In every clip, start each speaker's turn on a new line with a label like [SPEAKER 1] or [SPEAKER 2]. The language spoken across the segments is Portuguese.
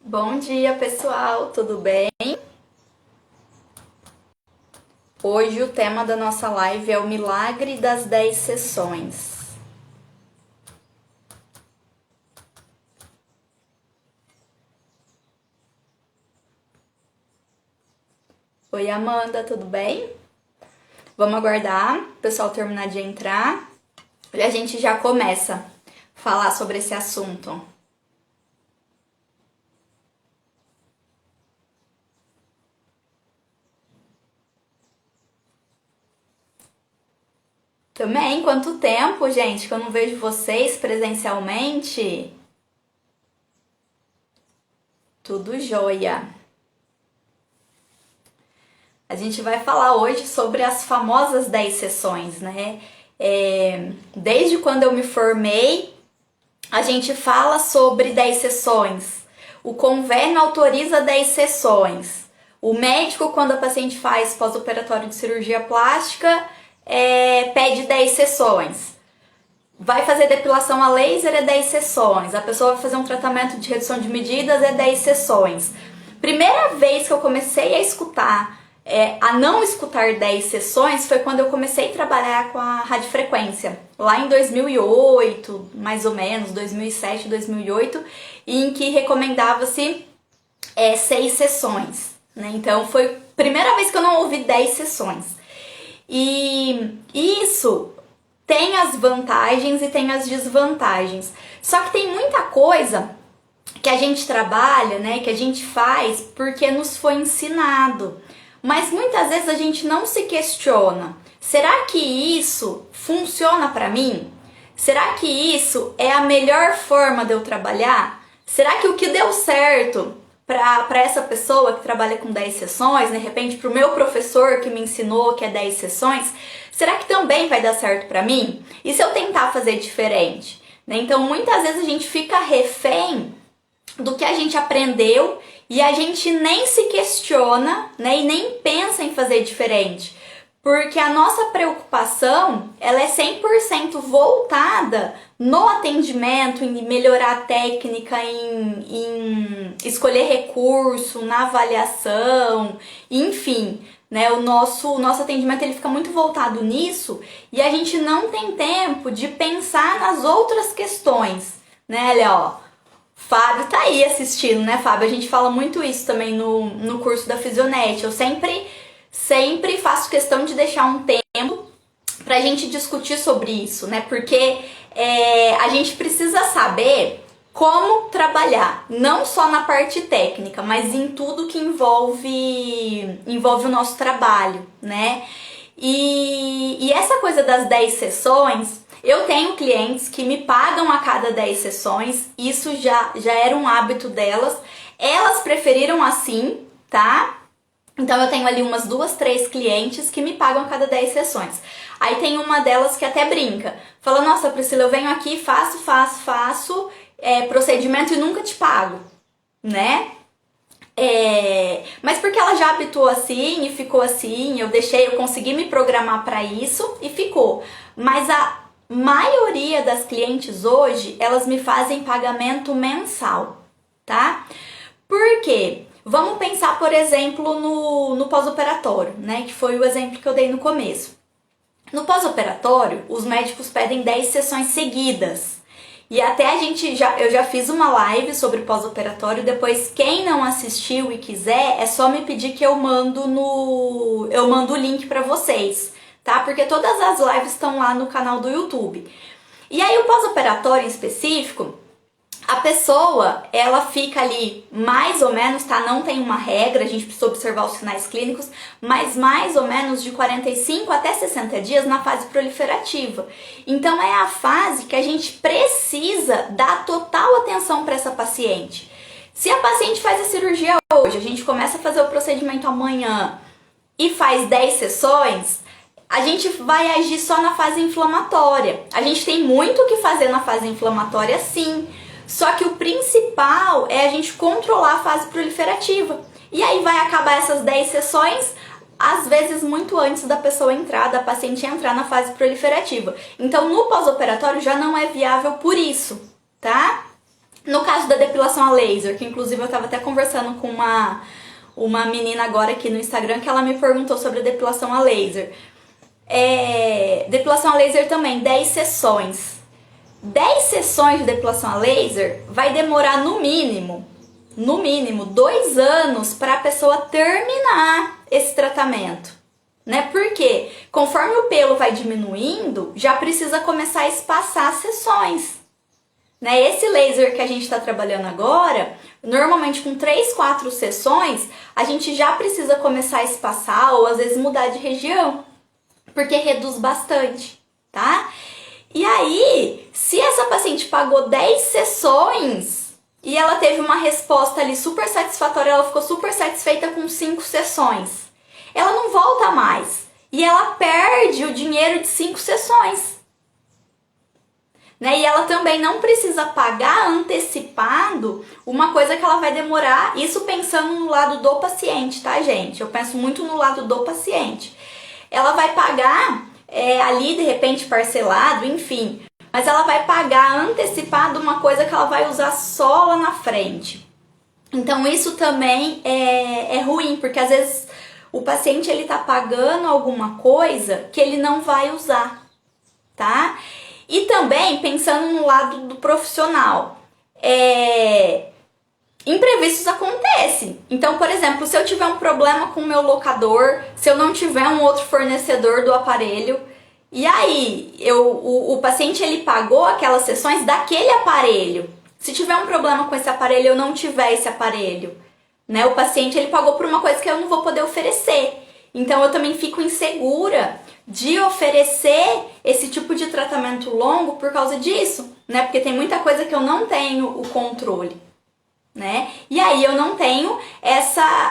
[SPEAKER 1] Bom dia, pessoal, tudo bem? Hoje o tema da nossa live é o milagre das 10 sessões. Oi, Amanda, tudo bem? Vamos aguardar o pessoal terminar de entrar e a gente já começa a falar sobre esse assunto. Também, quanto tempo, gente, que eu não vejo vocês presencialmente? Tudo jóia. A gente vai falar hoje sobre as famosas 10 sessões, né? Desde quando eu me formei, a gente fala sobre 10 sessões. O convênio autoriza 10 sessões. O médico, quando a paciente faz pós-operatório de cirurgia plástica, pede 10 sessões. Vai fazer depilação a laser, é 10 sessões. A pessoa vai fazer um tratamento de redução de medidas, é 10 sessões. Primeira vez que eu comecei a escutar, a não escutar 10 sessões, foi quando eu comecei a trabalhar com a radiofrequência. Lá em 2008, mais ou menos, 2007, 2008, em que recomendava-se 6 sessões. Né? Então foi a primeira vez que eu não ouvi 10 sessões. E isso tem as vantagens e tem as desvantagens. Só que tem muita coisa que a gente trabalha, né, que a gente faz porque nos foi ensinado. Mas muitas vezes a gente não se questiona. Será que isso funciona para mim? Será que isso é a melhor forma de eu trabalhar? Será que o que deu certo para essa pessoa que trabalha com 10 sessões, de repente para o meu professor que me ensinou que é 10 sessões, será que também vai dar certo para mim? E se eu tentar fazer diferente? Né? Então muitas vezes a gente fica refém do que a gente aprendeu e a gente nem se questiona, né, e nem pensa em fazer diferente. Porque a nossa preocupação, ela é 100% voltada no atendimento, em melhorar a técnica, em escolher recurso, na avaliação, enfim, né? O nosso atendimento ele fica muito voltado nisso e a gente não tem tempo de pensar nas outras questões, né? Olha, ó, Fábio tá aí assistindo, né, Fábio? A gente fala muito isso também no curso da Fisionet. Eu sempre faço questão de deixar um tempo pra gente discutir sobre isso, né? Porque a gente precisa saber como trabalhar, não só na parte técnica, mas em tudo que envolve o nosso trabalho, né? E essa coisa das 10 sessões, eu tenho clientes que me pagam a cada 10 sessões, isso já era um hábito delas, elas preferiram assim, tá? Então eu tenho ali umas 2, 3 clientes que me pagam a cada 10 sessões. Aí tem uma delas que até brinca, fala, nossa Priscila, eu venho aqui, faço procedimento e nunca te pago, né? Mas porque ela já habituou assim e ficou assim, eu consegui me programar para isso e ficou. Mas a maioria das clientes hoje, elas me fazem pagamento mensal, tá? Por quê? Vamos pensar, por exemplo, no pós-operatório, né? Que foi o exemplo que eu dei no começo. No pós-operatório, os médicos pedem 10 sessões seguidas. E até eu já fiz uma live sobre pós-operatório, depois quem não assistiu e quiser, é só me pedir que eu mando o link para vocês, tá? Porque todas as lives estão lá no canal do YouTube. E aí o pós-operatório em específico, a pessoa, ela fica ali mais ou menos, tá? Não tem uma regra, a gente precisa observar os sinais clínicos, mas mais ou menos de 45 até 60 dias na fase proliferativa. Então é a fase que a gente precisa dar total atenção para essa paciente. Se a paciente faz a cirurgia hoje, a gente começa a fazer o procedimento amanhã e faz 10 sessões, a gente vai agir só na fase inflamatória. A gente tem muito o que fazer na fase inflamatória, sim. Só que o principal é a gente controlar a fase proliferativa. E aí vai acabar essas 10 sessões, às vezes muito antes da pessoa entrar, da paciente entrar na fase proliferativa. Então no pós-operatório já não é viável por isso, tá? No caso da depilação a laser, que inclusive eu tava até conversando com uma menina agora aqui no Instagram que ela me perguntou sobre a depilação a laser. Depilação a laser também, 10 sessões. 10 sessões de depilação a laser vai demorar no mínimo 2 anos para a pessoa terminar esse tratamento, né? Porque conforme o pelo vai diminuindo, já precisa começar a espaçar as sessões, né? Esse laser que a gente está trabalhando agora, normalmente com 3, 4 sessões, a gente já precisa começar a espaçar ou às vezes mudar de região, porque reduz bastante, tá? E aí, se essa paciente pagou 10 sessões e ela teve uma resposta ali super satisfatória, ela ficou super satisfeita com 5 sessões, ela não volta mais e ela perde o dinheiro de 5 sessões, né? E ela também não precisa pagar antecipado uma coisa que ela vai demorar, isso pensando no lado do paciente, tá, gente? Eu penso muito no lado do paciente. Ela vai pagar ali de repente parcelado, enfim, mas ela vai pagar antecipado uma coisa que ela vai usar só lá na frente. Então isso também é ruim, porque às vezes o paciente ele tá pagando alguma coisa que ele não vai usar, tá? E também pensando no lado do profissional, imprevistos acontecem. Então, por exemplo, se eu tiver um problema com o meu locador, se eu não tiver um outro fornecedor do aparelho, e aí o paciente ele pagou aquelas sessões daquele aparelho. Se tiver um problema com esse aparelho e eu não tiver esse aparelho, né? O paciente ele pagou por uma coisa que eu não vou poder oferecer. Então eu também fico insegura de oferecer esse tipo de tratamento longo por causa disso, né? Porque tem muita coisa que eu não tenho o controle, né? E aí eu não tenho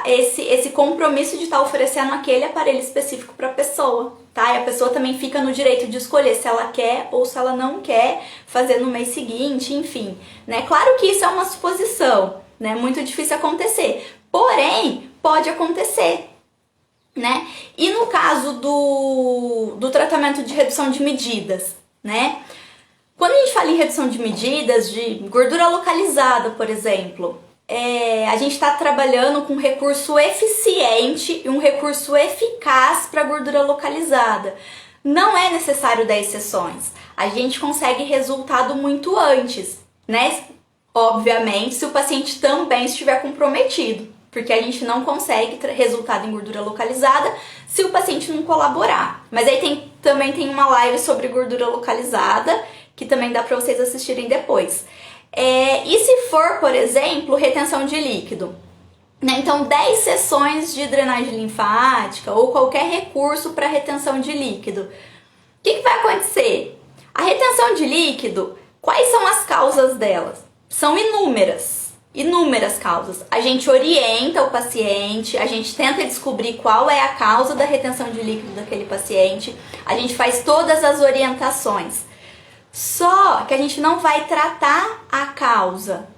[SPEAKER 1] esse compromisso de estar oferecendo aquele aparelho específico para a pessoa, tá? E a pessoa também fica no direito de escolher se ela quer ou se ela não quer fazer no mês seguinte, enfim, né? Claro que isso é uma suposição, né? Muito difícil acontecer, porém pode acontecer, né? E no caso do tratamento de redução de medidas, né? Quando a gente fala em redução de medidas, de gordura localizada, por exemplo, a gente está trabalhando com um recurso eficiente e um recurso eficaz para gordura localizada. Não é necessário 10 sessões. A gente consegue resultado muito antes, né? Obviamente, se o paciente também estiver comprometido, porque a gente não consegue resultado em gordura localizada se o paciente não colaborar. Mas aí também tem uma live sobre gordura localizada, que também dá para vocês assistirem depois. E se for, por exemplo, retenção de líquido, né? Então 10 sessões de drenagem linfática ou qualquer recurso para retenção de líquido. O que vai acontecer? A retenção de líquido, quais são as causas delas? São inúmeras causas. A gente orienta o paciente, a gente tenta descobrir qual é a causa da retenção de líquido daquele paciente, a gente faz todas as orientações. Só que a gente não vai tratar a causa.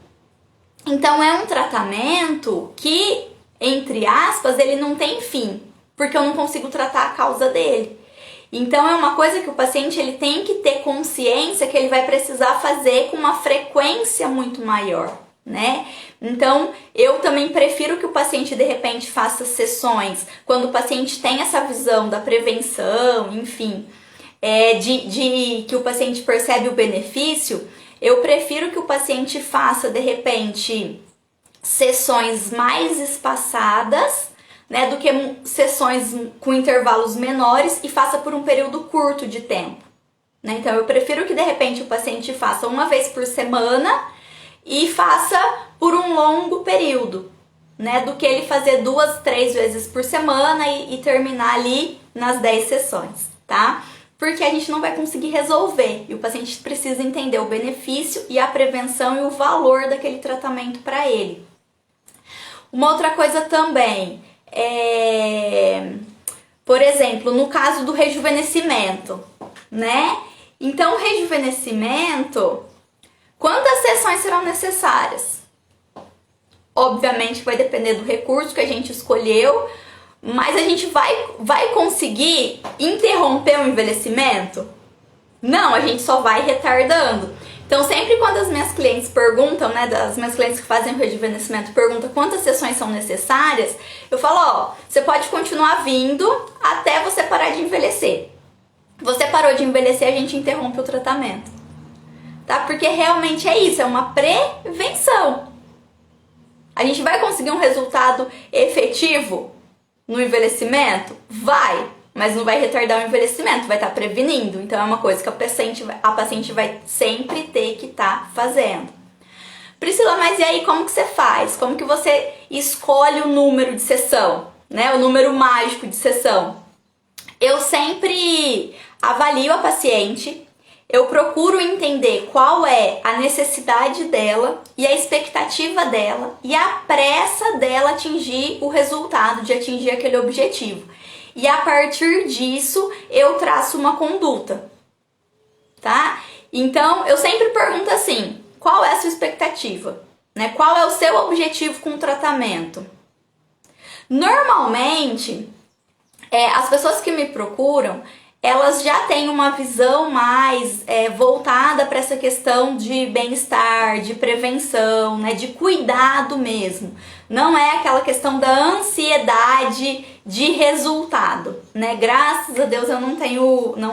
[SPEAKER 1] Então é um tratamento que, entre aspas, ele não tem fim, porque eu não consigo tratar a causa dele. Então é uma coisa que o paciente ele tem que ter consciência que ele vai precisar fazer com uma frequência muito maior, né? Então eu também prefiro que o paciente de repente faça sessões quando o paciente tem essa visão da prevenção, enfim, que o paciente percebe o benefício. Eu prefiro que o paciente faça de repente sessões mais espaçadas, né, do que sessões com intervalos menores e faça por um período curto de tempo, né? Então eu prefiro que de repente o paciente faça uma vez por semana e faça por um longo período, né, do que ele fazer 2, 3 vezes por semana e terminar ali nas 10 sessões, tá? Porque a gente não vai conseguir resolver e o paciente precisa entender o benefício e a prevenção e o valor daquele tratamento para ele. Uma outra coisa também por exemplo, no caso do rejuvenescimento, né? Então, o rejuvenescimento, quantas sessões serão necessárias? Obviamente vai depender do recurso que a gente escolheu, mas a gente vai conseguir interromper o envelhecimento? Não, a gente só vai retardando. Então, sempre quando as minhas clientes perguntam, né, das minhas clientes que fazem o rejuvenescimento, perguntam quantas sessões são necessárias, eu falo, ó, você pode continuar vindo até você parar de envelhecer. Você parou de envelhecer, a gente interrompe o tratamento. Tá? Porque realmente é isso, é uma prevenção. A gente vai conseguir um resultado efetivo no envelhecimento? Vai, mas não vai retardar o envelhecimento, vai estar prevenindo. Então é uma coisa que a paciente vai sempre ter que estar fazendo. Priscila, mas e aí como que você faz? Como que você escolhe o número de sessão, né? O número mágico de sessão? Eu sempre avalio a paciente, eu procuro entender qual é a necessidade dela e a expectativa dela e a pressa dela atingir o resultado, de atingir aquele objetivo. E a partir disso, eu traço uma conduta, tá? Então, eu sempre pergunto assim, qual é a sua expectativa? Né? Qual é o seu objetivo com o tratamento? Normalmente, as pessoas que me procuram, elas já têm uma visão mais voltada para essa questão de bem-estar, de prevenção, né, de cuidado mesmo. Não é aquela questão da ansiedade de resultado, né? Graças a Deus eu não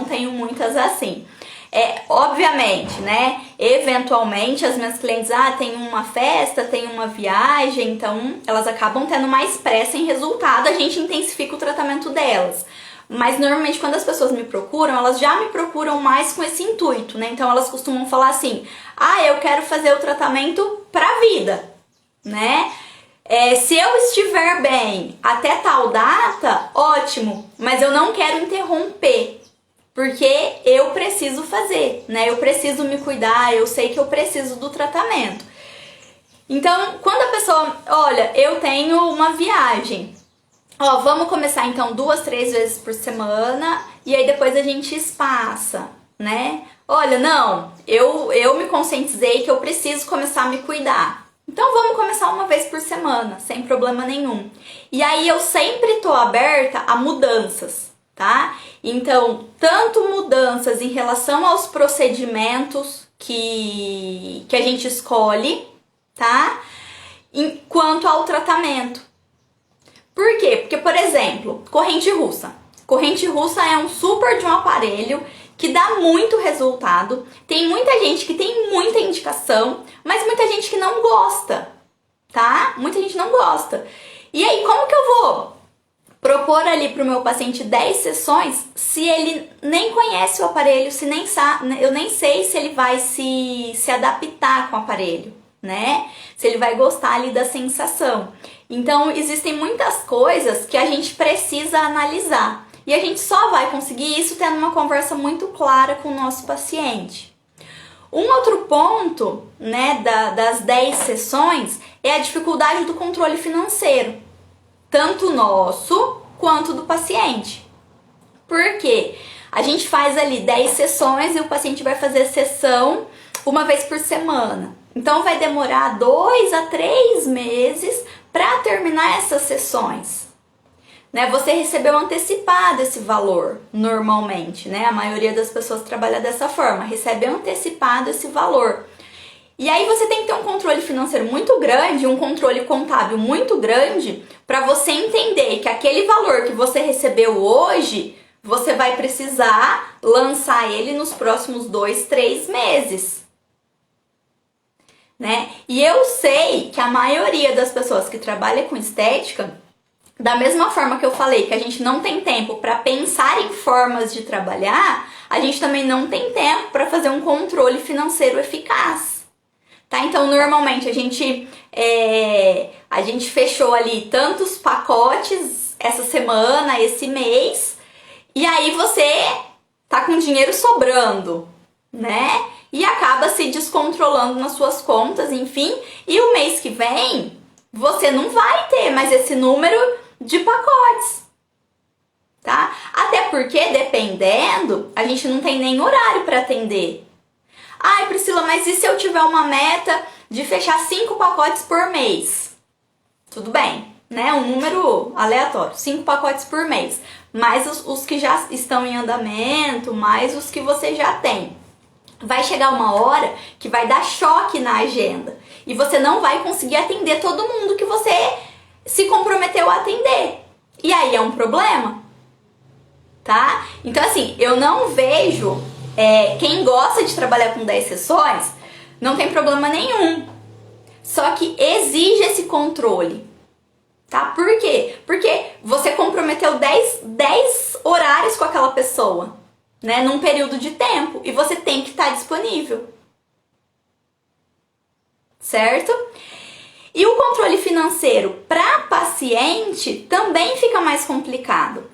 [SPEAKER 1] tenho muitas assim. Obviamente, né? Eventualmente as minhas clientes, tem uma festa, tem uma viagem, então elas acabam tendo mais pressa em resultado, a gente intensifica o tratamento delas. Mas normalmente quando as pessoas me procuram, elas já me procuram mais com esse intuito, né? Então elas costumam falar assim, eu quero fazer o tratamento pra vida, né? Se eu estiver bem até tal data, ótimo, mas eu não quero interromper, porque eu preciso fazer, né? Eu preciso me cuidar, eu sei que eu preciso do tratamento. Então, quando a pessoa, olha, eu tenho uma viagem, vamos começar então 2, 3 vezes por semana e aí depois a gente espaça, né? Olha, não, eu me conscientizei que eu preciso começar a me cuidar. Então vamos começar uma vez por semana, sem problema nenhum. E aí eu sempre tô aberta a mudanças, tá? Então, tanto mudanças em relação aos procedimentos que a gente escolhe, tá? Quanto ao tratamento. Por quê? Porque, por exemplo, corrente russa. Corrente russa é um super de um aparelho que dá muito resultado. Tem muita gente que tem muita indicação, mas muita gente que não gosta, tá? Muita gente não gosta. E aí, como que eu vou propor ali pro meu paciente 10 sessões se ele nem conhece o aparelho, se nem sabe, eu nem sei se ele vai se adaptar com o aparelho, né? Se ele vai gostar ali da sensação. Então, existem muitas coisas que a gente precisa analisar. E a gente só vai conseguir isso tendo uma conversa muito clara com o nosso paciente. Um outro ponto, né, das 10 sessões é a dificuldade do controle financeiro. Tanto nosso quanto do paciente. Por quê? A gente faz ali 10 sessões e o paciente vai fazer sessão uma vez por semana. Então vai demorar 2 a 3 meses para terminar essas sessões. Né? Você recebeu antecipado esse valor, normalmente, né? A maioria das pessoas trabalha dessa forma, recebe antecipado esse valor. E aí você tem que ter um controle financeiro muito grande, um controle contábil muito grande, para você entender que aquele valor que você recebeu hoje, você vai precisar lançar ele nos próximos 2, 3 meses. Né? E eu sei que a maioria das pessoas que trabalham com estética, da mesma forma que eu falei que a gente não tem tempo para pensar em formas de trabalhar, a gente também não tem tempo para fazer um controle financeiro eficaz. Tá? Então, normalmente, a gente fechou ali tantos pacotes essa semana, esse mês, e aí você tá com dinheiro sobrando, né? E acaba se descontrolando nas suas contas, enfim, e o mês que vem você não vai ter mais esse número de pacotes, tá? Até porque, dependendo, a gente não tem nem horário para atender. Ai, Priscila, mas e se eu tiver uma meta de fechar 5 pacotes por mês? Tudo bem, né? Um número aleatório, 5 pacotes por mês. Mais os que já estão em andamento, mais os que você já tem. vai chegar uma hora que vai dar choque na agenda e você não vai conseguir atender todo mundo que você se comprometeu a atender. E aí é um problema, tá? Então assim, eu não vejo quem gosta de trabalhar com 10 sessões, não tem problema nenhum. Só que exige esse controle, tá? Por quê? Porque você comprometeu 10 horários com aquela pessoa, né? Num período de tempo. E você tem que estar disponível. Certo? E o controle financeiro para paciente também fica mais complicado.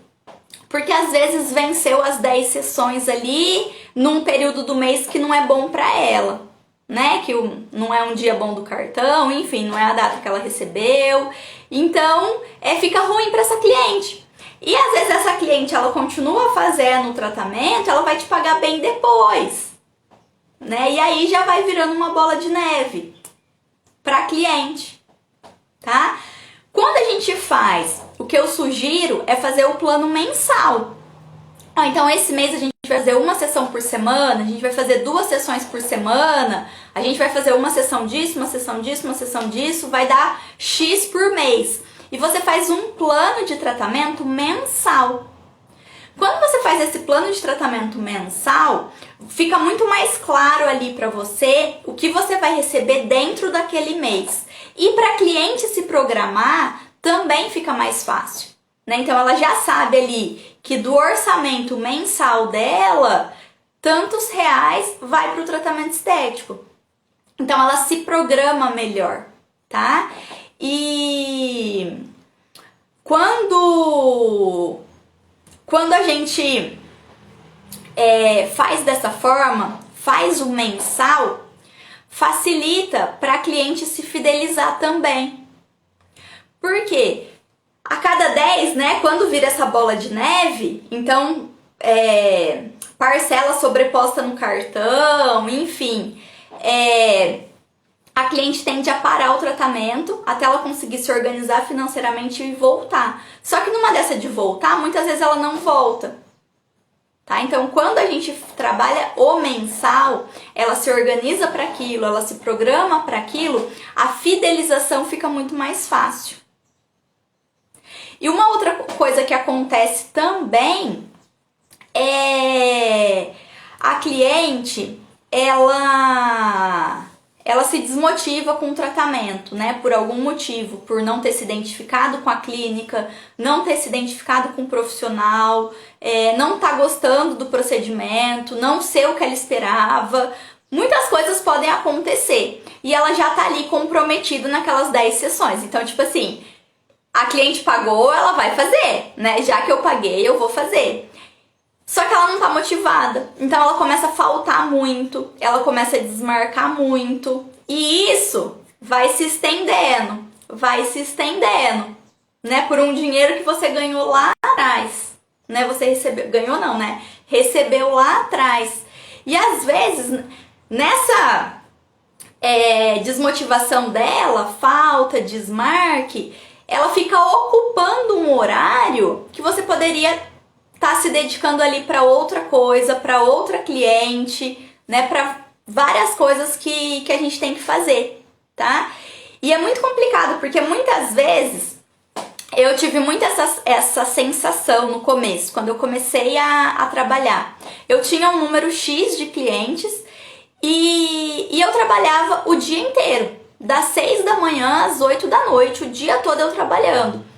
[SPEAKER 1] Porque às vezes venceu as 10 sessões ali num período do mês que não é bom para ela, né? Que não é um dia bom do cartão, enfim, não é a data que ela recebeu. Então, fica ruim para essa cliente. E às vezes essa cliente, ela continua fazendo o tratamento, ela vai te pagar bem depois, né? E aí já vai virando uma bola de neve para cliente, tá? Quando a gente faz, o que eu sugiro é fazer o plano mensal. Então esse mês a gente vai fazer uma sessão por semana, a gente vai fazer 2 sessões por semana, a gente vai fazer uma sessão disso, uma sessão disso, uma sessão disso, vai dar X por mês. E você faz um plano de tratamento mensal. Quando você faz esse plano de tratamento mensal, fica muito mais claro ali para você o que você vai receber dentro daquele mês. E para a cliente se programar, também fica mais fácil, né? Então ela já sabe ali que do orçamento mensal dela, tantos reais vai para o tratamento estético. Então ela se programa melhor, tá? E quando a gente faz dessa forma, faz o mensal, facilita para a cliente se fidelizar também. Por quê? A cada 10, né, quando vira essa bola de neve, então parcela sobreposta no cartão, enfim, a cliente tende a parar o tratamento até ela conseguir se organizar financeiramente e voltar. Só que numa dessa de voltar, muitas vezes ela não volta. Tá? Então, quando a gente trabalha o mensal, ela se organiza para aquilo, ela se programa para aquilo, a fidelização fica muito mais fácil. E uma outra coisa que acontece também é a cliente, ela se desmotiva com o tratamento, né? Por algum motivo, por não ter se identificado com a clínica, não ter se identificado com o profissional, não tá gostando do procedimento, não ser o que ela esperava. Muitas coisas podem acontecer e ela já tá ali comprometida naquelas 10 sessões. Então, tipo assim, a cliente pagou, ela vai fazer, né? Já que eu paguei, eu vou fazer. Só que ela não tá motivada, então ela começa a faltar muito, ela começa a desmarcar muito, e isso vai se estendendo, né? Por um dinheiro que você ganhou lá atrás, né? Você recebeu, ganhou não, né? Recebeu lá atrás. E às vezes, nessa desmotivação dela, falta, desmarque, ela fica ocupando um horário que você poderia tá se dedicando ali para outra coisa, para outra cliente, né, para várias coisas que a gente tem que fazer, tá? E é muito complicado, porque muitas vezes eu tive muito essa sensação no começo, quando eu comecei a trabalhar. Eu tinha um número X de clientes e eu trabalhava o dia inteiro, das 6 da manhã às 8 da noite, o dia todo eu trabalhando.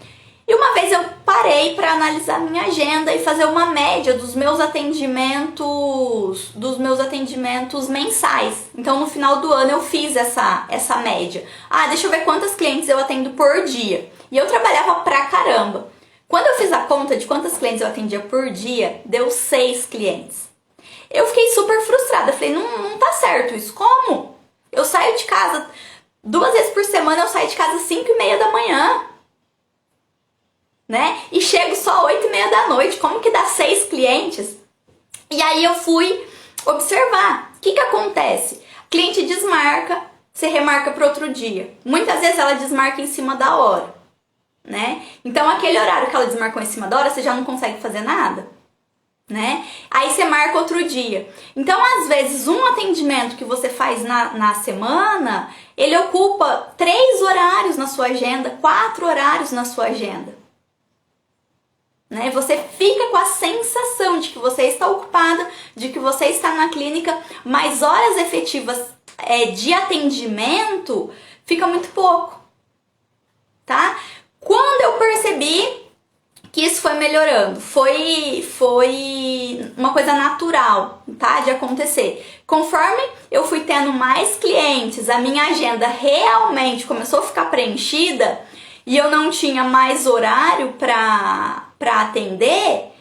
[SPEAKER 1] E uma vez eu parei para analisar minha agenda e fazer uma média dos meus atendimentos mensais. Então no final do ano eu fiz essa média. Deixa eu ver quantas clientes eu atendo por dia. E eu trabalhava pra caramba. Quando eu fiz a conta de quantas clientes eu atendia por dia, deu 6 clientes. Eu fiquei super frustrada. Falei, não tá certo isso. Como? Eu saio de casa 2 vezes por semana, eu saio de casa às 5:30 da manhã. Né? E chego só 8:30 da noite, como que dá 6 clientes? E aí eu fui observar, o que acontece? O cliente desmarca, você remarca para outro dia. Muitas vezes ela desmarca em cima da hora, né? Então aquele horário que ela desmarcou em cima da hora, você já não consegue fazer nada, né? Aí você marca outro dia. Então, às vezes, um atendimento que você faz na semana, ele ocupa 3 horários na sua agenda, 4 horários na sua agenda. Né? Você fica com a sensação de que você está ocupada, de que você está na clínica, mas horas efetivas de atendimento fica muito pouco, tá? Quando eu percebi que isso foi melhorando, foi uma coisa natural, tá, de acontecer. Conforme eu fui tendo mais clientes, a minha agenda realmente começou a ficar preenchida e eu não tinha mais horário para atender,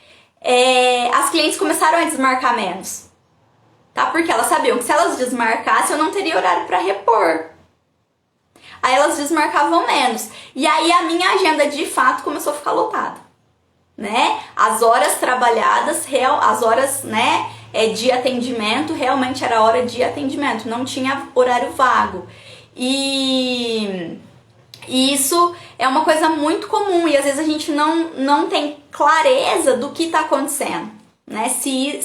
[SPEAKER 1] as clientes começaram a desmarcar menos, tá? Porque elas sabiam que se elas desmarcassem eu não teria horário para repor. Aí elas desmarcavam menos. E aí a minha agenda de fato começou a ficar lotada, né? As horas trabalhadas, as horas, né, de atendimento, realmente era hora de atendimento, não tinha horário vago. E isso é uma coisa muito comum e às vezes a gente não tem clareza do que está acontecendo, né? Se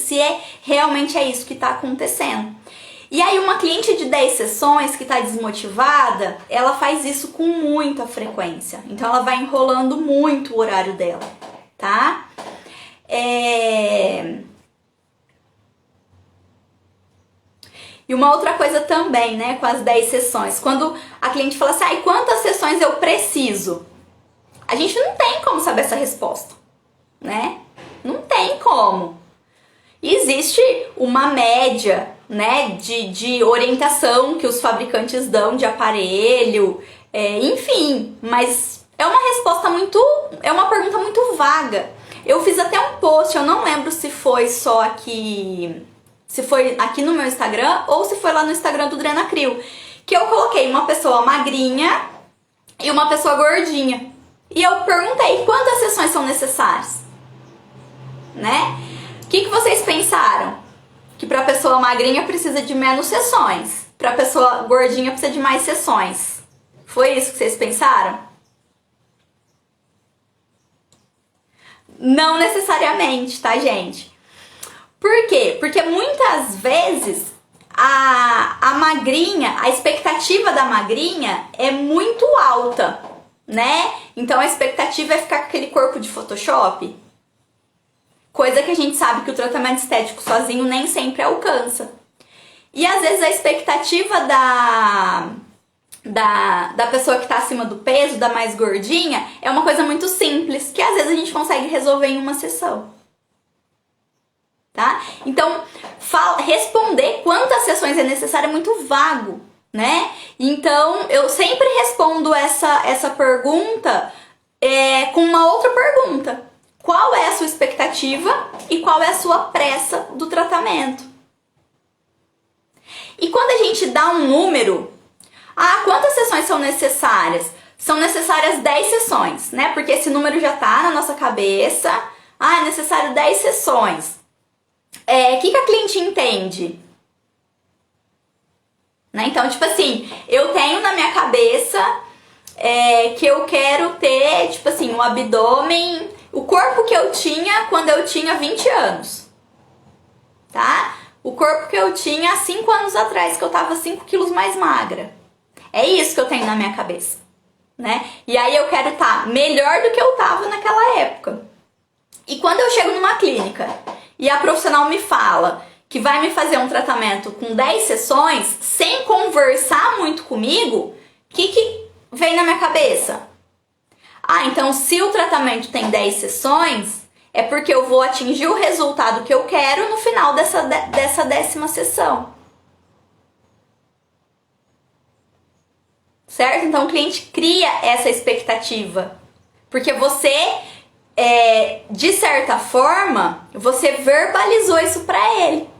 [SPEAKER 1] realmente é isso que está acontecendo. E aí uma cliente de 10 sessões que está desmotivada, ela faz isso com muita frequência. Então ela vai enrolando muito o horário dela, tá? E uma outra coisa também, né, com as 10 sessões, quando a cliente fala assim, quantas sessões eu preciso? A gente não tem como saber essa resposta, né? Não tem como. Existe uma média, né, de orientação que os fabricantes dão de aparelho, enfim, mas é uma pergunta muito vaga. Eu fiz até um post, eu não lembro se foi só aqui, se foi aqui no meu Instagram ou se foi lá no Instagram do Drenacryl, que eu coloquei uma pessoa magrinha e uma pessoa gordinha. E eu perguntei quantas sessões são necessárias, né? O que vocês pensaram? Que para pessoa magrinha precisa de menos sessões, para pessoa gordinha precisa de mais sessões. Foi isso que vocês pensaram? Não necessariamente, tá, gente? Por quê? Porque muitas vezes a magrinha, a expectativa da magrinha é muito alta, né? Então a expectativa é ficar com aquele corpo de Photoshop, coisa que a gente sabe que o tratamento estético sozinho nem sempre alcança. E às vezes a expectativa da pessoa que está acima do peso, da mais gordinha, é uma coisa muito simples, que às vezes a gente consegue resolver em uma sessão. Tá? Então, responder quantas sessões é necessário é muito vago, né? Então, eu sempre respondo essa pergunta com uma outra pergunta. Qual é a sua expectativa e qual é a sua pressa do tratamento? E quando a gente dá um número, quantas sessões são necessárias? São necessárias 10 sessões, né? Porque esse número já tá na nossa cabeça. É necessário 10 sessões. O que a cliente entende? Né? Então, tipo assim, eu tenho na minha cabeça que eu quero ter, tipo assim, um abdômen, o corpo que eu tinha quando eu tinha 20 anos, tá? O corpo que eu tinha há 5 anos atrás, que eu tava 5 quilos mais magra. É isso que eu tenho na minha cabeça, né? E aí eu quero estar melhor do que eu tava naquela época. E quando eu chego numa clínica e a profissional me fala que vai me fazer um tratamento com 10 sessões, sem conversar muito comigo, o que vem na minha cabeça? Então se o tratamento tem 10 sessões, é porque eu vou atingir o resultado que eu quero no final dessa 10ª sessão. Certo? Então o cliente cria essa expectativa. Porque você, de certa forma, você verbalizou isso para ele.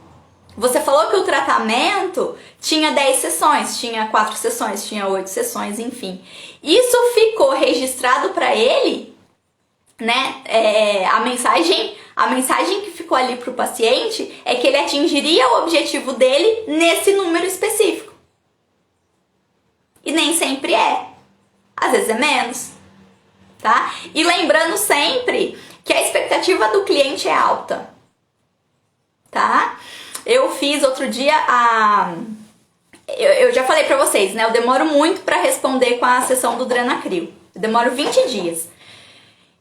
[SPEAKER 1] Você falou que o tratamento tinha 10 sessões, tinha 4 sessões, tinha 8 sessões, enfim. Isso ficou registrado para ele, né? A mensagem que ficou ali para o paciente é que ele atingiria o objetivo dele nesse número específico. E nem sempre é. Às vezes é menos, tá? E lembrando sempre que a expectativa do cliente é alta. tá? Eu fiz outro dia eu já falei pra vocês, né? Eu demoro muito pra responder com a sessão do Drenacryl. Eu demoro 20 dias.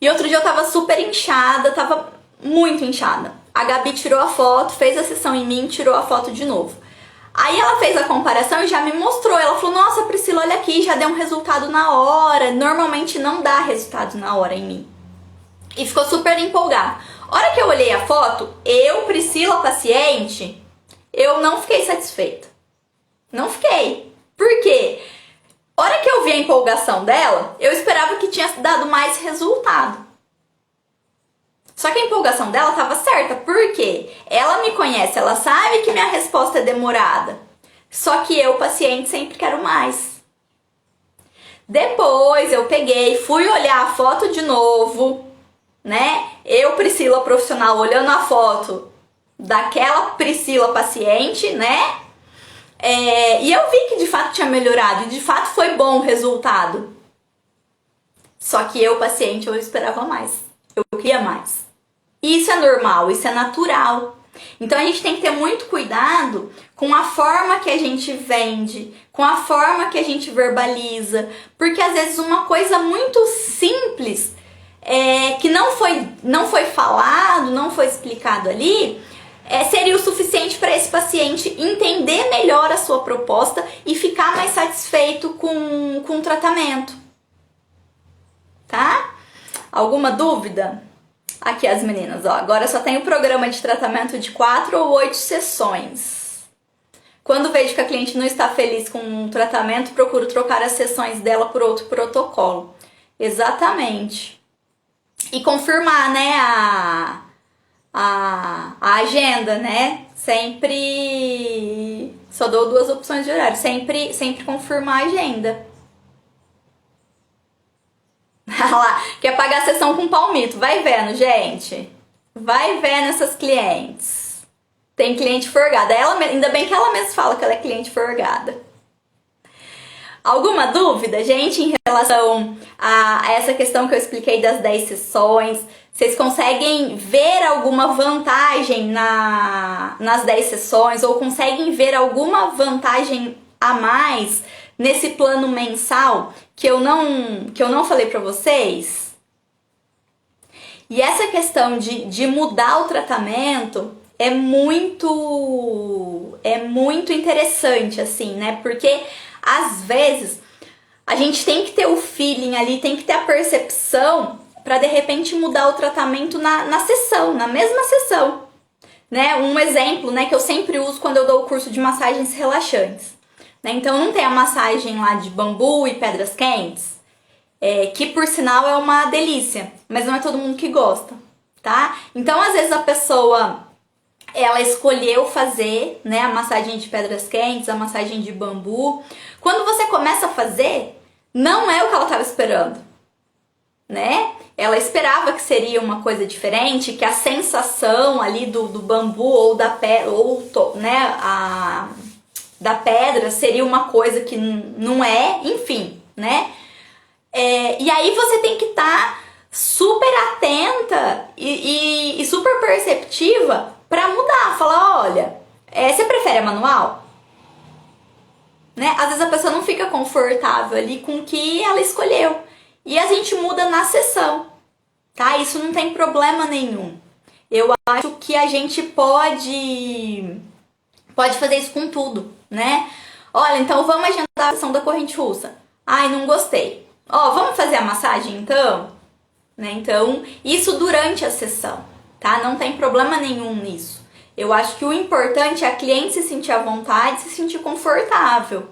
[SPEAKER 1] E outro dia eu tava super inchada, tava muito inchada. A Gabi tirou a foto, fez a sessão em mim, tirou a foto de novo. Aí ela fez a comparação e já me mostrou. Ela falou, nossa, Priscila, olha aqui, já deu um resultado na hora. Normalmente não dá resultado na hora em mim. E ficou super empolgada. A hora que eu olhei a foto, eu, Priscila, paciente, eu não fiquei satisfeita. Não fiquei. Por quê? A hora que eu vi a empolgação dela, eu esperava que tinha dado mais resultado. Só que a empolgação dela estava certa. Por quê? Ela me conhece, ela sabe que minha resposta é demorada. Só que eu, paciente, sempre quero mais. Depois eu peguei, fui olhar a foto de novo, né? Eu, Priscila profissional, olhando a foto daquela Priscila paciente, né? E eu vi que de fato tinha melhorado e de fato foi bom o resultado. Só que eu, paciente, eu esperava mais. Eu queria mais. E isso é normal, isso é natural. Então a gente tem que ter muito cuidado com a forma que a gente vende, com a forma que a gente verbaliza, porque às vezes uma coisa muito simples que não foi falado, não foi explicado ali, seria o suficiente para esse paciente entender melhor a sua proposta e ficar mais satisfeito com o tratamento. Tá? Alguma dúvida? Aqui as meninas, ó. Agora só tem o programa de tratamento de 4 ou 8 sessões. Quando vejo que a cliente não está feliz com o tratamento, procuro trocar as sessões dela por outro protocolo. Exatamente. E confirmar, né, a agenda, né? Sempre... Só dou 2 opções de horário. Sempre confirmar a agenda. Lá, quer pagar a sessão com palmito. Vai vendo, gente. Vai vendo essas clientes. Tem cliente forgada. Ainda bem que ela mesma fala que ela é cliente forgada. Alguma dúvida, gente, em relação a essa questão que eu expliquei das 10 sessões? Vocês conseguem ver alguma vantagem nas 10 sessões? Ou conseguem ver alguma vantagem a mais nesse plano mensal que eu não falei pra vocês? E essa questão de mudar o tratamento é muito interessante, assim, né? Porque às vezes a gente tem que ter o feeling ali, tem que ter a percepção para de repente mudar o tratamento na sessão, na mesma sessão, né? Um exemplo, né, que eu sempre uso quando eu dou o curso de massagens relaxantes, né? Então não tem a massagem lá de bambu e pedras quentes, que por sinal é uma delícia, mas não é todo mundo que gosta, tá? Então às vezes a pessoa ela escolheu fazer, né, a massagem de pedras quentes, a massagem de bambu. Quando você começa a fazer, não é o que ela estava esperando, né? Ela esperava que seria uma coisa diferente, que a sensação ali do bambu ou da pedra, né, da pedra seria uma coisa que não é, enfim, né? E aí você tem que estar super atenta e super perceptiva para mudar, falar, olha, você prefere a manual? Né? Às vezes a pessoa não fica confortável ali com o que ela escolheu. E a gente muda na sessão, tá? Isso não tem problema nenhum. Eu acho que a gente pode fazer isso com tudo, né? Olha, então vamos agendar a sessão da corrente russa. Ai, não gostei. Ó, vamos fazer a massagem então? Né? Então, isso durante a sessão, tá? Não tem problema nenhum nisso. Eu acho que o importante é a cliente se sentir à vontade, se sentir confortável,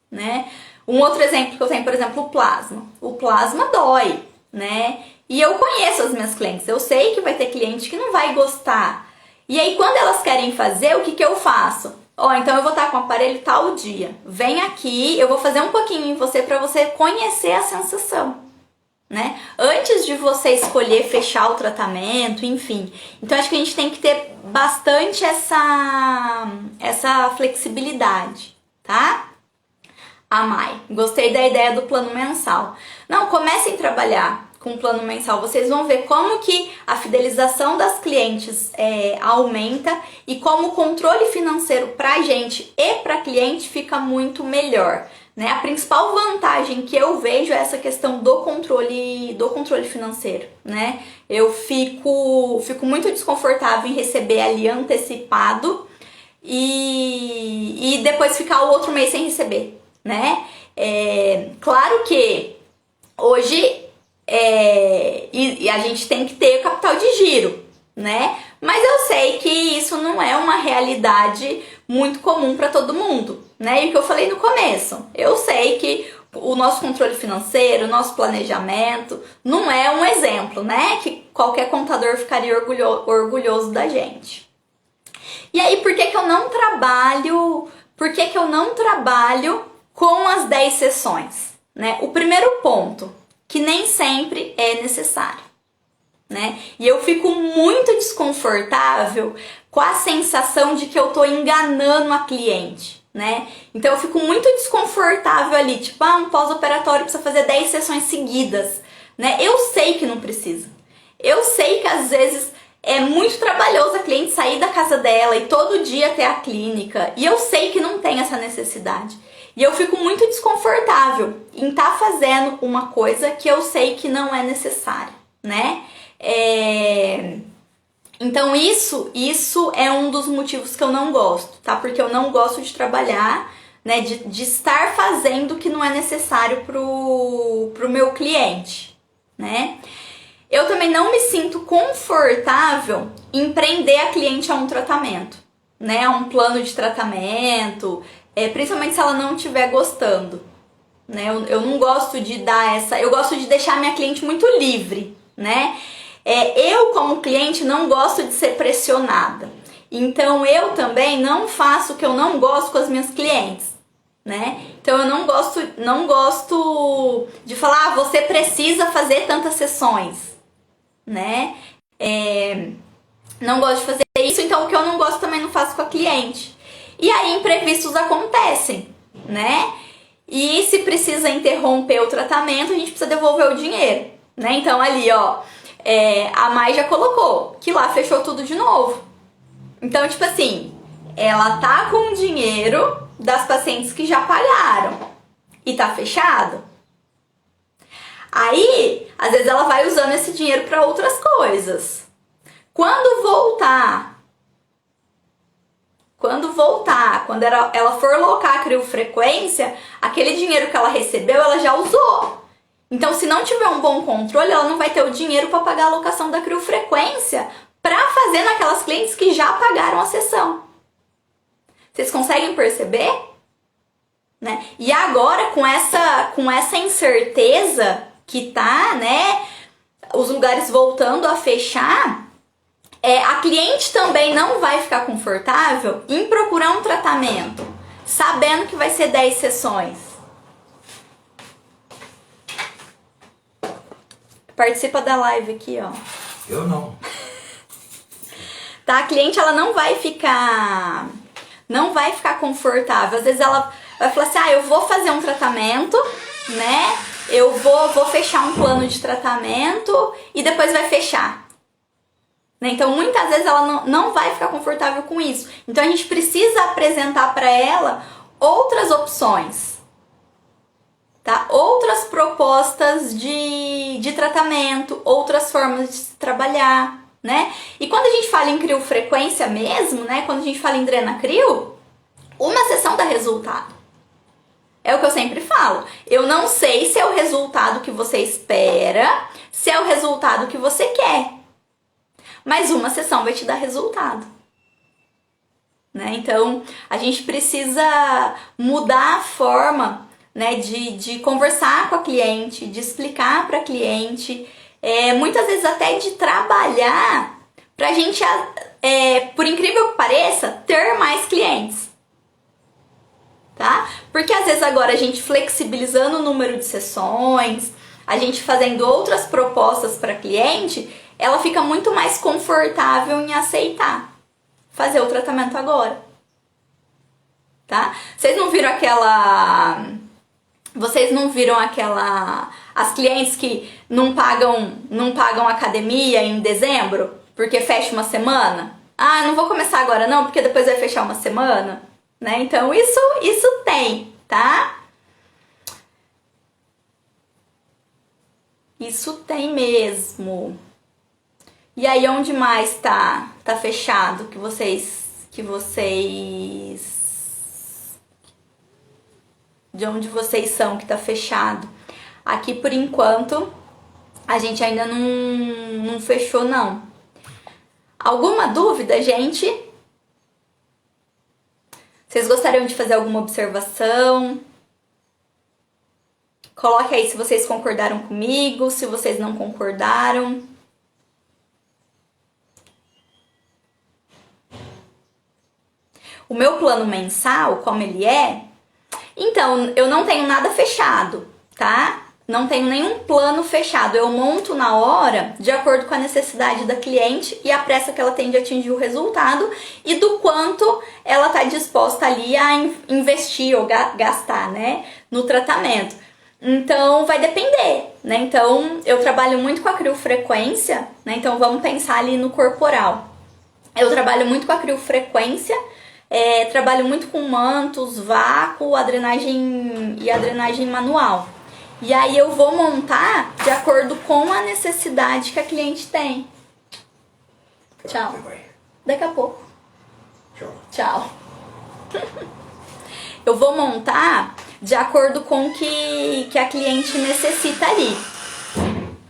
[SPEAKER 1] né? Um outro exemplo que eu tenho, por exemplo, o plasma. O plasma dói, né? E eu conheço as minhas clientes, eu sei que vai ter cliente que não vai gostar. E aí, quando elas querem fazer, o que eu faço? Então eu vou estar com o aparelho tal dia. Vem aqui, eu vou fazer um pouquinho em você para você conhecer a sensação, né? Antes de você escolher fechar o tratamento, enfim. Então acho que a gente tem que ter bastante essa flexibilidade, tá? A Mai, gostei da ideia do plano mensal. Não, comecem a trabalhar com o plano mensal, vocês vão ver como que a fidelização das clientes aumenta e como o controle financeiro para a gente e para cliente fica muito melhor. Né? A principal vantagem que eu vejo é essa questão do controle financeiro. Né? Eu fico muito desconfortável em receber ali antecipado e depois ficar o outro mês sem receber. Né? Claro que hoje e a gente tem que ter o capital de giro, né? Mas eu sei que isso não é uma realidade muito comum para todo mundo, né? E o que eu falei no começo, eu sei que o nosso controle financeiro, o nosso planejamento não é um exemplo, né? Que qualquer contador ficaria orgulhoso da gente. E aí, por que eu não trabalho? Por que eu não trabalho com as 10 sessões, né? O primeiro ponto, que nem sempre é necessário, né? E eu fico muito desconfortável com a sensação de que eu tô enganando a cliente, né? Então eu fico muito desconfortável ali, tipo, um pós-operatório precisa fazer 10 sessões seguidas, né? Eu sei que não precisa. Eu sei que às vezes é muito trabalhoso a cliente sair da casa dela e todo dia ter a clínica, e eu sei que não tem essa necessidade. E eu fico muito desconfortável em estar fazendo uma coisa que eu sei que não é necessária, né? Então isso é um dos motivos que eu não gosto, tá? Porque eu não gosto de trabalhar, né? De estar fazendo o que não é necessário pro meu cliente, né? Eu também não me sinto confortável em prender a cliente a um tratamento, né? A um plano de tratamento, principalmente se ela não estiver gostando, né? Eu não gosto de dar eu gosto de deixar minha cliente muito livre, né? Eu como cliente não gosto de ser pressionada, então eu também não faço o que eu não gosto com as minhas clientes, né? Então eu não gosto de falar, você precisa fazer tantas sessões, né? Não gosto de fazer isso, então o que eu não gosto também não faço com a cliente. E aí imprevistos acontecem, né? E se precisa interromper o tratamento, a gente precisa devolver o dinheiro, né? Então ali, ó, a Mai já colocou que lá fechou tudo de novo. Então, tipo assim, ela tá com o dinheiro das pacientes que já pagaram e tá fechado. Aí, às vezes ela vai usando esse dinheiro para outras coisas. Quando voltar, quando ela for locar a criofrequência, aquele dinheiro que ela recebeu, ela já usou. Então, se não tiver um bom controle, ela não vai ter o dinheiro para pagar a locação da criofrequência para fazer naquelas clientes que já pagaram a sessão. Vocês conseguem perceber? Né? E agora, com essa incerteza que tá, né, os lugares voltando a fechar, a cliente também não vai ficar confortável em procurar um tratamento, sabendo que vai ser 10 sessões. Participa da live aqui, ó.
[SPEAKER 2] Eu não.
[SPEAKER 1] Tá? A cliente, ela não vai ficar confortável. Às vezes ela vai falar assim, eu vou fazer um tratamento, né? Eu vou fechar um plano de tratamento e depois vai fechar. Né? Então, muitas vezes ela não vai ficar confortável com isso. Então, a gente precisa apresentar para ela outras opções, tá? Outras propostas de tratamento, outras formas de se trabalhar, né? E quando a gente fala em criofrequência mesmo, né? Quando a gente fala em drenacrio, uma sessão dá resultado. É o que eu sempre falo. Eu não sei se é o resultado que você espera, se é o resultado que você quer. Mas uma sessão vai te dar resultado. Né? Então, a gente precisa mudar a forma, né, de conversar com a cliente, de explicar para a cliente, muitas vezes até de trabalhar para a gente, por incrível que pareça, ter mais clientes. Tá? Porque às vezes agora a gente flexibilizando o número de sessões, a gente fazendo outras propostas para cliente, ela fica muito mais confortável em aceitar fazer o tratamento agora. Tá? Vocês não viram aquela As clientes que não pagam academia em dezembro, porque fecha uma semana. Ah, não vou começar agora não, porque depois vai fechar uma semana, né? Então isso tem, tá? Isso tem mesmo. E aí onde mais tá fechado que vocês de onde vocês são que tá fechado? Aqui por enquanto a gente ainda não fechou não. Alguma dúvida, gente? Vocês gostariam de fazer alguma observação? Coloque aí se vocês concordaram comigo, se vocês não concordaram. O meu plano mensal, como ele é? Então, eu não tenho nada fechado, tá? Não tenho nenhum plano fechado. Eu monto na hora, de acordo com a necessidade da cliente e a pressa que ela tem de atingir o resultado e do quanto ela tá disposta ali a investir ou gastar, né, no tratamento. Então, vai depender, né? Então, eu trabalho muito com a criofrequência, né? Então, vamos pensar ali no corporal. Eu trabalho muito com a criofrequência, trabalho muito com mantos, vácuo, a drenagem manual. E aí eu vou montar de acordo com a necessidade que a cliente tem. Tchau. Daqui a pouco. Tchau. Eu vou montar de acordo com o que a cliente necessita ali.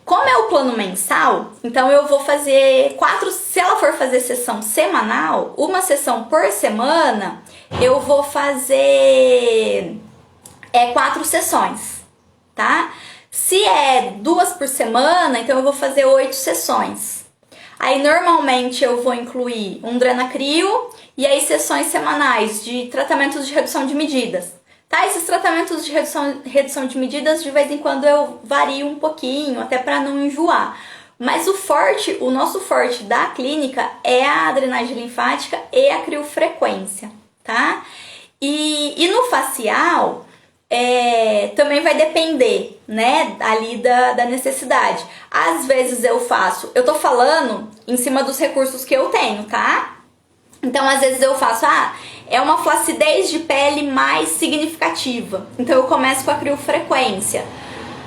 [SPEAKER 1] Como é o plano mensal, então eu vou fazer 4, se ela for fazer sessão semanal, uma sessão por semana, eu vou fazer 4 sessões, tá? Se é 2 por semana, então eu vou fazer 8 sessões. Aí normalmente eu vou incluir um Drenacrio e aí sessões semanais de tratamentos de redução de medidas. Tá, esses tratamentos de redução de medidas, de vez em quando eu vario um pouquinho, até para não enjoar. Mas o nosso forte da clínica é a drenagem linfática e a criofrequência, tá? E no facial, também vai depender, né, ali da necessidade. Às vezes eu tô falando em cima dos recursos que eu tenho, tá? Então, às vezes eu faço, é uma flacidez de pele mais significativa. Então, eu começo com a criofrequência,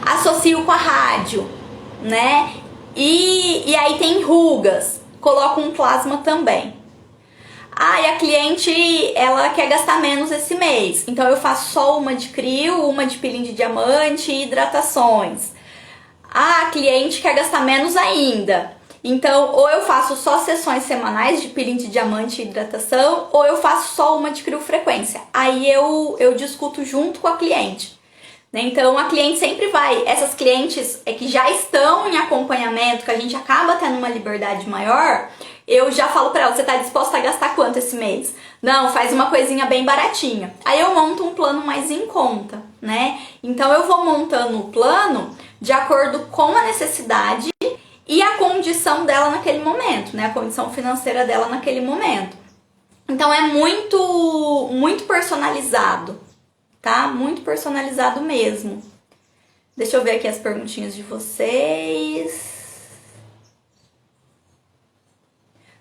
[SPEAKER 1] associo com a rádio, né? E aí tem rugas, coloco um plasma também. E a cliente, ela quer gastar menos esse mês. Então, eu faço só uma de crio, uma de peeling de diamante e hidratações. A cliente quer gastar menos ainda. Então, ou eu faço só sessões semanais de peeling de diamante e hidratação, ou eu faço só uma de criofrequência. Aí eu discuto junto com a cliente. Né? Então, a cliente sempre vai... Essas clientes que já estão em acompanhamento, que a gente acaba tendo uma liberdade maior, eu já falo pra ela, você tá disposta a gastar quanto esse mês? Não, faz uma coisinha bem baratinha. Aí eu monto um plano mais em conta, né? Então, eu vou montando o plano de acordo com a necessidade e a condição dela naquele momento, né? A condição financeira dela naquele momento. Então é muito personalizado, tá? Muito personalizado mesmo. Deixa eu ver aqui as perguntinhas de vocês.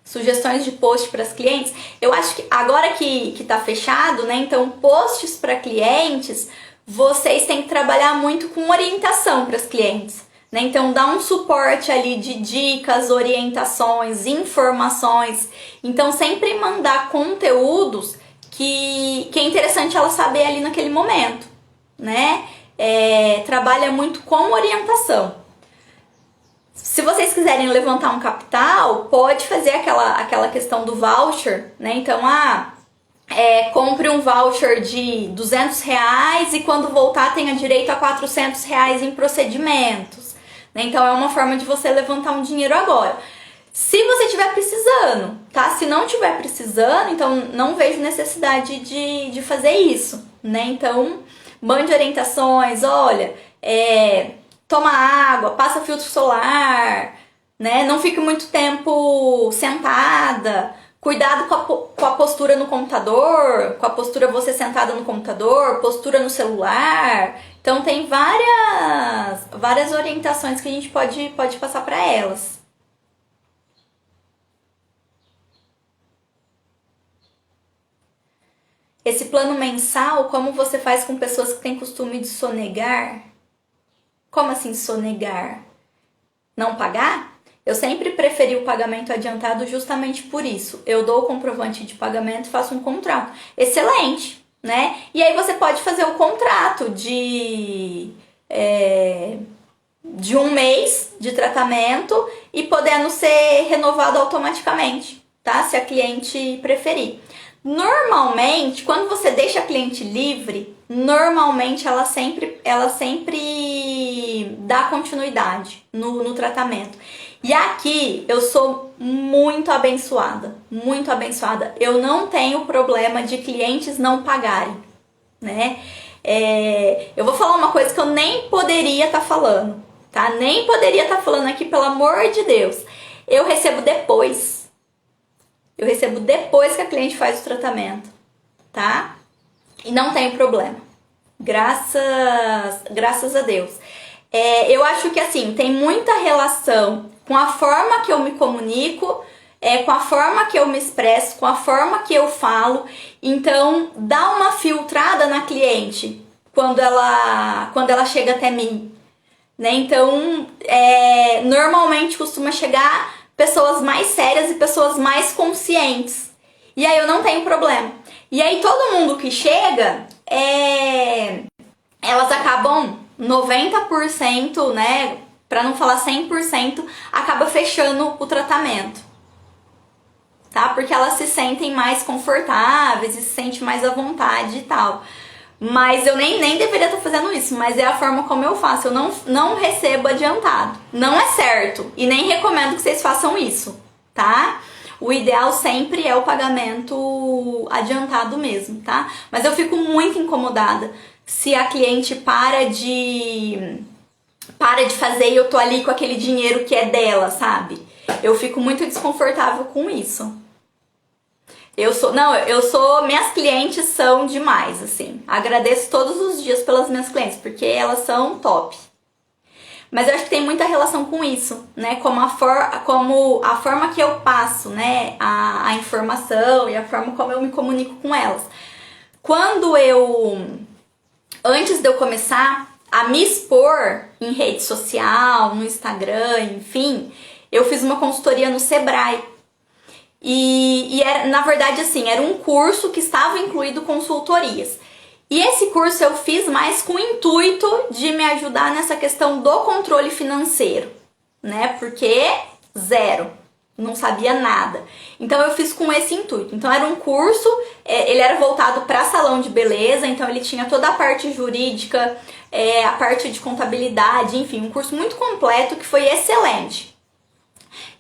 [SPEAKER 1] Sugestões de post para as clientes. Eu acho que agora que tá fechado, né? Então posts para clientes, vocês têm que trabalhar muito com orientação para as clientes. Né? Então, dá um suporte ali de dicas, orientações, informações. Então, sempre mandar conteúdos que é interessante ela saber ali naquele momento, né? Trabalha muito com orientação. Se vocês quiserem levantar um capital, pode fazer aquela questão do voucher, né? Então, compre um voucher de R$200 e quando voltar tenha direito a R$400 em procedimentos. Então, é uma forma de você levantar um dinheiro agora. Se você estiver precisando, tá? Se não estiver precisando, então não vejo necessidade de fazer isso, né? Então, mande orientações, olha, toma água, passa filtro solar, né? Não fique muito tempo sentada, Cuidado com a postura no computador, com a postura você sentada no computador, postura no celular. Então tem várias orientações que a gente pode passar para elas. Esse plano mensal, como você faz com pessoas que têm costume de sonegar? Como assim sonegar? Não pagar? Eu sempre preferi o pagamento adiantado justamente por isso. Eu dou o comprovante de pagamento e faço um contrato. Excelente, né? E aí você pode fazer o contrato de 1 mês de tratamento e podendo ser renovado automaticamente, tá? Se a cliente preferir. Normalmente, quando você deixa a cliente livre, normalmente ela sempre dá continuidade no tratamento. E aqui eu sou muito abençoada, muito abençoada. Eu não tenho problema de clientes não pagarem, né? Eu vou falar uma coisa que eu nem poderia estar falando, tá? Nem poderia estar falando aqui, pelo amor de Deus. Eu recebo depois. Eu recebo depois que a cliente faz o tratamento, tá? E não tem problema. Graças a Deus. Eu acho que assim, tem muita relação com a forma que eu me comunico, com a forma que eu me expresso, com a forma que eu falo. Então, dá uma filtrada na cliente quando ela chega até mim, né? Então, normalmente costuma chegar pessoas mais sérias e pessoas mais conscientes. E aí eu não tenho problema. E aí todo mundo que chega, elas acabam 90%, né? Pra não falar 100%, acaba fechando o tratamento. Tá? Porque elas se sentem mais confortáveis e se sentem mais à vontade e tal. Mas eu nem deveria estar fazendo isso, mas é a forma como eu faço. Eu não recebo adiantado. Não é certo. E nem recomendo que vocês façam isso, tá? O ideal sempre é o pagamento adiantado mesmo, tá? Mas eu fico muito incomodada se a cliente para de fazer e eu tô ali com aquele dinheiro que é dela, sabe? Eu fico muito desconfortável com isso. Minhas clientes são demais, assim. Agradeço todos os dias pelas minhas clientes, porque elas são top. Mas eu acho que tem muita relação com isso, né? Como a forma que eu passo, né? A informação e a forma como eu me comunico com elas. Antes de eu começar a me expor em rede social, no Instagram, enfim, eu fiz uma consultoria no Sebrae. E era, na verdade, assim, era um curso que estava incluído consultorias. E esse curso eu fiz mais com o intuito de me ajudar nessa questão do controle financeiro, né? Porque zero, não sabia nada. Então eu fiz com esse intuito. Então era um curso, ele era voltado para salão de beleza, então ele tinha toda a parte jurídica, a parte de contabilidade, enfim, um curso muito completo que foi excelente.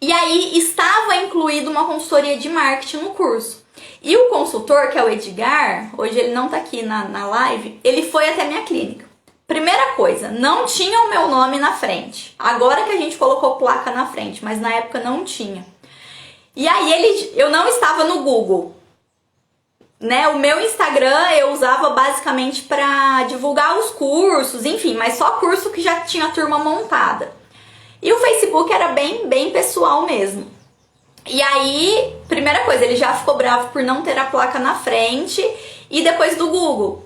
[SPEAKER 1] E aí estava incluído uma consultoria de marketing no curso. E o consultor, que é o Edgar, hoje ele não tá aqui na live, ele foi até minha clínica. Primeira coisa, não tinha o meu nome na frente. Agora que a gente colocou placa na frente, mas na época não tinha. E aí eu não estava no Google, né? O meu Instagram eu usava basicamente para divulgar os cursos, enfim, mas só curso que já tinha turma montada. E o Facebook era bem pessoal mesmo. E aí, primeira coisa, ele já ficou bravo por não ter a placa na frente e depois do Google.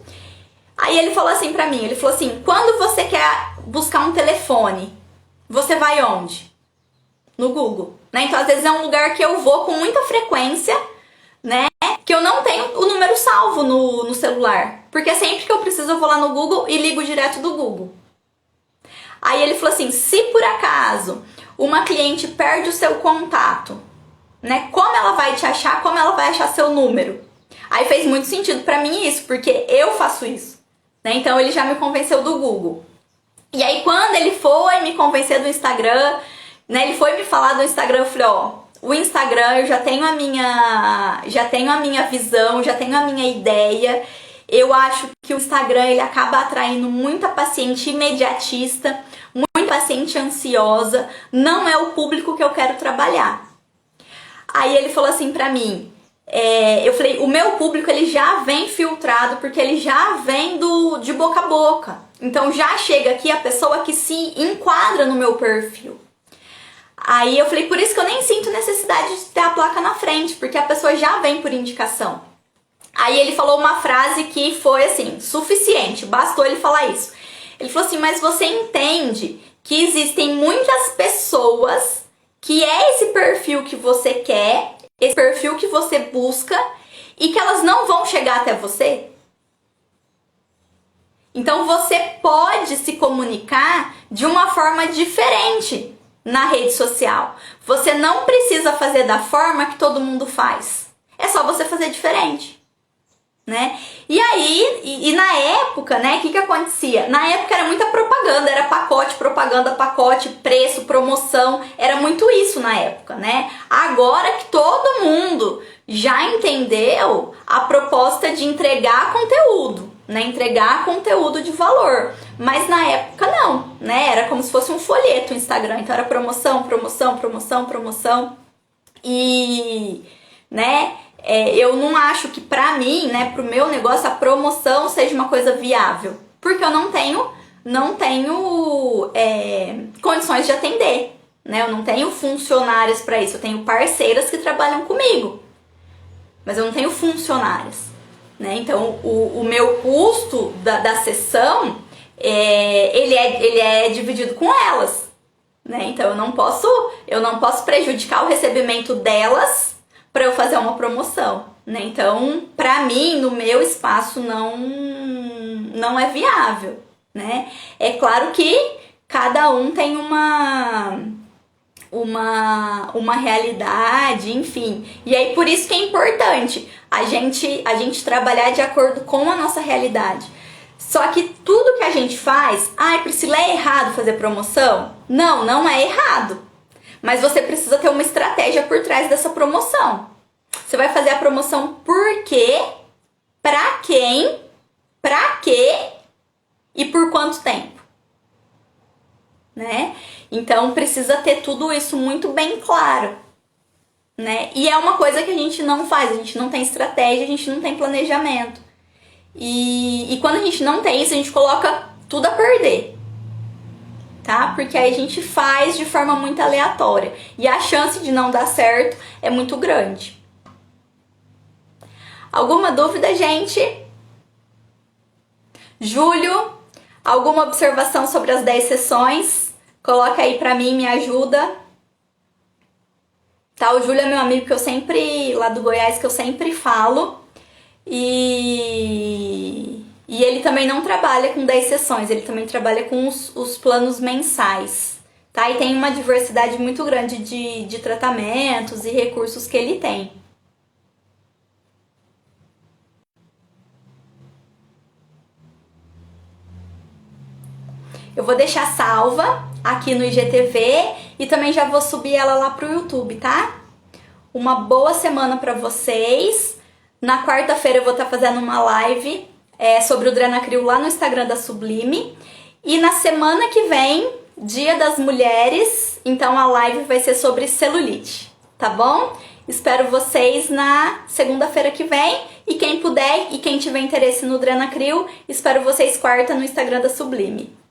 [SPEAKER 1] Aí ele falou assim pra mim, ele falou assim, quando você quer buscar um telefone, você vai onde? No Google, né? Então às vezes é um lugar que eu vou com muita frequência, né? Que eu não tenho o número salvo no celular. Porque sempre que eu preciso eu vou lá no Google e ligo direto do Google. Aí ele falou assim, se por acaso uma cliente perde o seu contato, né? Como ela vai te achar? Como ela vai achar seu número? Aí fez muito sentido pra mim isso, porque eu faço isso, né? Então ele já me convenceu do Google. E aí quando ele foi me convencer do Instagram, né? Ele foi me falar do Instagram, eu falei, ó, o Instagram eu já tenho a minha visão, já tenho a minha ideia. Eu acho que o Instagram ele acaba atraindo muita paciente imediatista, muita paciente ansiosa, não é o público que eu quero trabalhar. Aí ele falou assim pra mim, eu falei, o meu público ele já vem filtrado, porque ele já vem de boca a boca. Então já chega aqui a pessoa que se enquadra no meu perfil. Aí eu falei, por isso que eu nem sinto necessidade de ter a placa na frente, porque a pessoa já vem por indicação. Aí ele falou uma frase que foi assim, suficiente, bastou ele falar isso. Ele falou assim, mas você entende que existem muitas pessoas que é esse perfil que você quer, esse perfil que você busca, e que elas não vão chegar até você? Então você pode se comunicar de uma forma diferente na rede social. Você não precisa fazer da forma que todo mundo faz. É só você fazer diferente, né? E aí, na época, né, o que acontecia? Na época era muita propaganda, era pacote, propaganda, pacote, preço, promoção, era muito isso na época, né? Agora que todo mundo já entendeu a proposta de entregar conteúdo, né? Entregar conteúdo de valor. Mas na época não, né? Era como se fosse um folheto o Instagram, então era promoção, promoção, promoção, promoção. E, né, eu não acho que pra mim, né, pro meu negócio, a promoção seja uma coisa viável. Porque eu não tenho condições de atender, né? Eu não tenho funcionários pra isso, eu tenho parceiras que trabalham comigo. Mas eu não tenho funcionários, né? Então o meu custo da sessão, ele é dividido com elas, né? Então eu não posso prejudicar o recebimento delas para eu fazer uma promoção, né? Então, para mim, no meu espaço não é viável, né? É claro que cada um tem uma realidade, enfim. E aí por isso que é importante a gente trabalhar de acordo com a nossa realidade. Só que tudo que a gente faz, Priscila, é errado fazer promoção? Não, não é errado. Mas você precisa ter uma estratégia por trás dessa promoção. Você vai fazer a promoção por quê? Pra quem? Pra quê? E por quanto tempo? Né? Então precisa ter tudo isso muito bem claro, né? E é uma coisa que a gente não faz, a gente não tem estratégia, a gente não tem planejamento. E quando a gente não tem isso, a gente coloca tudo a perder, tá? Porque aí a gente faz de forma muito aleatória e a chance de não dar certo é muito grande. Alguma dúvida, gente? Júlio, alguma observação sobre as 10 sessões? Coloca aí pra mim, me ajuda. Tá, o Júlio é meu amigo que eu sempre, lá do Goiás, que eu sempre falo. E ele também não trabalha com 10 sessões, ele também trabalha com os planos mensais, tá? E tem uma diversidade muito grande de tratamentos e recursos que ele tem. Eu vou deixar salva aqui no IGTV e também já vou subir ela lá pro YouTube, tá? Uma boa semana pra vocês. Na quarta-feira eu vou estar fazendo uma live sobre o Drenacril lá no Instagram da Sublime. E na semana que vem, Dia das Mulheres, então a live vai ser sobre celulite, tá bom? Espero vocês na segunda-feira que vem. E quem puder e quem tiver interesse no Drenacril, espero vocês quarta no Instagram da Sublime.